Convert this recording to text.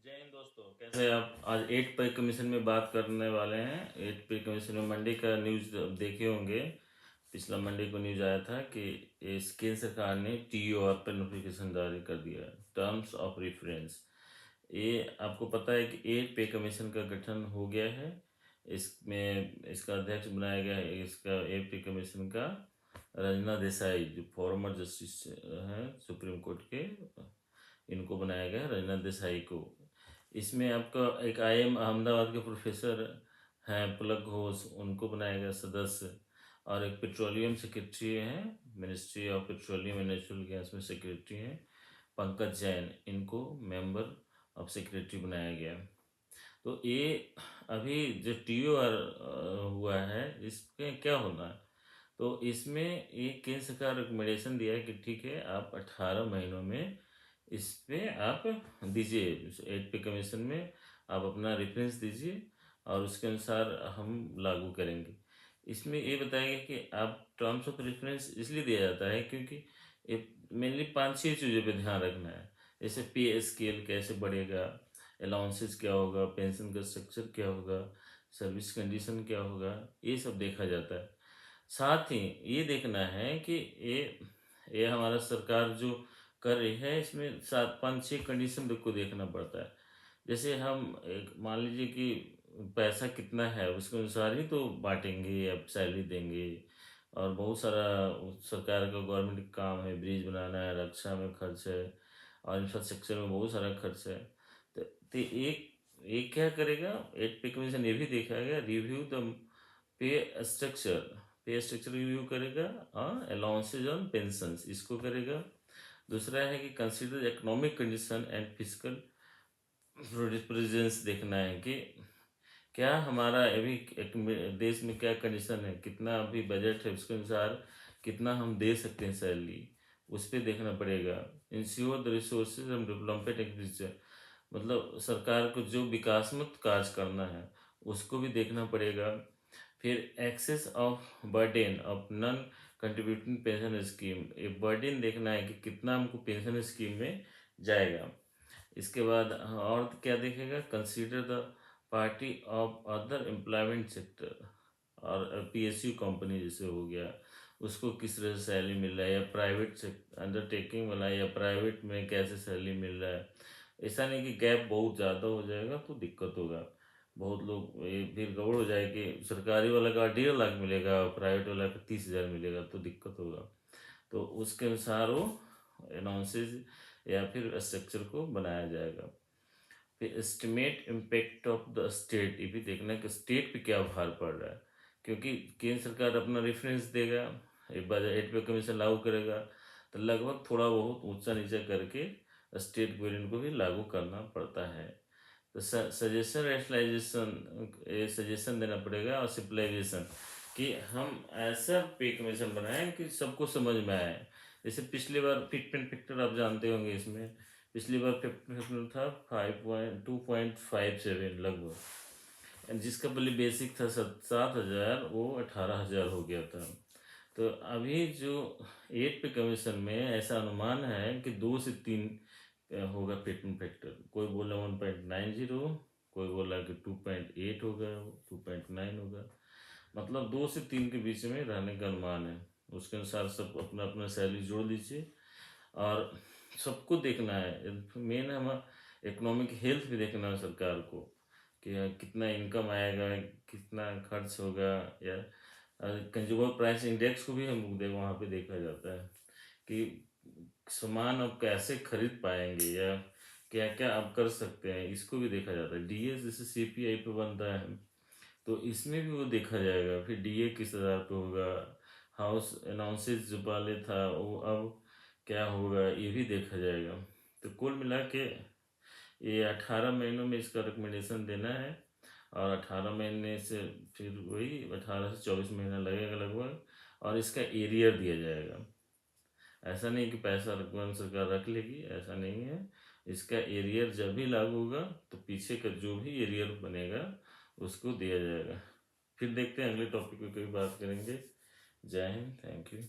जय हिंद दोस्तों, कैसे हैं आप। आज 8 पे कमीशन में बात करने वाले हैं। 8 पे कमीशन में मंडे का न्यूज़ देखे होंगे। पिछला मंडे को न्यूज़ आया था कि इस केंद्र सरकार ने TOR पर नोटिफिकेशन जारी कर दिया, टर्म्स ऑफ रेफरेंस। ये आपको पता है कि 8 पे कमीशन का गठन हो गया है। इसमें इसका अध्यक्ष बनाया गया है, इसका 8 पे कमीशन का रंजना देसाई, जो फॉर्मर जस्टिस हैं सुप्रीम कोर्ट के, इनको बनाया गया है, रंजना देसाई को। इसमें आपका एक IIM अहमदाबाद के प्रोफेसर हैं पुलक घोष, उनको बनाया गया सदस्य। और एक पेट्रोलियम सेक्रेटरी हैं, ministry of petroleum and natural gas में सेक्रेटरी हैं पंकज जैन, इनको मेंबर ऑफ सेक्रेटरी बनाया गया। तो ये अभी जो TOR हुआ है, इसमें क्या होना है, तो इसमें एक केंद्र सरकार रिकमेंडेशन दिया है कि ठीक है, आप 18 महीनों में इस पे आप दीजिए, 8 पे कमीशन में आप अपना रेफरेंस दीजिए और उसके अनुसार हम लागू करेंगे। इसमें ये बताया गया कि आप टर्म्स ऑफ रेफरेंस इसलिए दिया जाता है क्योंकि ये मेनली 5-6 चीज़ों पे ध्यान रखना है। जैसे पे स्केल कैसे बढ़ेगा, अलाउंसेस क्या होगा, पेंशन का स्ट्रक्चर क्या होगा, सर्विस कंडीशन क्या होगा, ये सब देखा जाता है। साथ ही ये देखना है कि ये हमारा सरकार जो कर रही है, इसमें 7-5-6 कंडीशन को देखना पड़ता है। जैसे हम एक मान लीजिए कि पैसा कितना है उसके अनुसार ही तो बांटेंगे या सैलरी देंगे। और बहुत सारा सरकार का गवर्नमेंट का काम है, ब्रिज बनाना है, रक्षा में खर्च है और इंफ्रास्ट्रक्चर में बहुत सारा खर्च है। तो एक क्या करेगा, एट पे कमीशन ये भी देखा गया, रिव्यू द पे स्ट्रक्चर, पे स्ट्रक्चर रिव्यू करेगा और अलाउंसेज ऑन पेंशंस इसको करेगा। दूसरा है कि consider economic condition and physical presence, देखना है कि क्या हमारा अभी एक देश में क्या कंडीशन है, कितना अभी बजट है, उसके अनुसार कितना हम दे सकते हैं सैलरी, उस पर देखना पड़ेगा। Ensure the resources and development expenditure, मतलब सरकार को जो विकासात्मक कार्य करना है उसको भी देखना पड़ेगा। फिर excess of burden of non contributing pension scheme, ये बर्डन देखना है कि कितना हमको पेंशन स्कीम में जाएगा। इसके बाद और क्या देखेगा, consider the party of other employment sector, और PSU कंपनी जैसे हो गया, उसको किस तरह से सैलरी मिल रहा है, या प्राइवेट अंडरटेकिंग वाला या प्राइवेट में कैसे सैलरी मिल रहा है। ऐसा नहीं कि गैप बहुत ज़्यादा हो जाएगा तो दिक्कत होगा। बहुत लोग ये फिर गड़बड़ हो जाए कि सरकारी वाला का 1.5 लाख मिलेगा और प्राइवेट वाला का 30,000 मिलेगा तो दिक्कत होगा। तो उसके अनुसार वो अनाउंसेज या फिर स्ट्रक्चर को बनाया जाएगा। फिर estimate impact of the state, ये भी देखना है कि स्टेट पे क्या भार पड़ रहा है, क्योंकि केंद्र सरकार अपना रेफरेंस देगा, एक बार 8 पे कमीशन लागू करेगा तो लगभग थोड़ा बहुत ऊंचा नीचा करके स्टेट गवर्नमेंट को भी लागू करना पड़ता है। तो सजेशन रेशनलाइजेशन, सजेशन देना पड़ेगा और सिंपलाइजेशन, कि हम ऐसा पे कमीशन बनाएं कि सबको समझ में आए। जैसे पिछली बार फिटमेंट फैक्टर आप जानते होंगे, इसमें पिछली बार फिटमेंट फैक्टर था 2.57 लगभग, जिसका पहले बेसिक था 7,000, वो 18,000 हो गया था। तो अभी जो 8 पे कमीशन में ऐसा अनुमान है कि 2 से 3 होगा फिटमेंट फैक्टर। कोई बोला 1.90, कोई बोला कि 2.8 होगा, 2.9 होगा, मतलब 2 से 3 के बीच में रहने का अनुमान है। उसके अनुसार सब अपना अपना सैलरी जोड़ लीजिए। और सबको देखना है, मेन हमारा इकोनॉमिक हेल्थ भी देखना है सरकार को, कि कितना इनकम आएगा, कितना खर्च होगा, या कंज्यूमर प्राइस इंडेक्स को भी हम वहाँ पे देखा जाता है कि सामान आप कैसे खरीद पाएंगे या क्या क्या आप कर सकते हैं, इसको भी देखा जाता है। DS जैसे CPI पे बनता है तो इसमें भी वो देखा जाएगा। फिर DA किस आधार पे होगा, हाउस अनाउंसेस जो पहले था वो अब क्या होगा, ये भी देखा जाएगा। तो कुल मिला के ये 18 महीनों में इसका रिकमेंडेशन देना है, और 18 महीने से फिर वही 18 से 24 महीना लगेगा लगभग, और इसका एरियर दिया जाएगा। ऐसा नहीं कि पैसा गवर्नमेंट सरकार रख लेगी, ऐसा नहीं है। इसका एरियर जब भी लागू होगा तो पीछे का जो भी एरियर बनेगा उसको दिया जाएगा। फिर देखते हैं, अगले टॉपिक पे कभी बात करेंगे। जय हिंद, थैंक यू।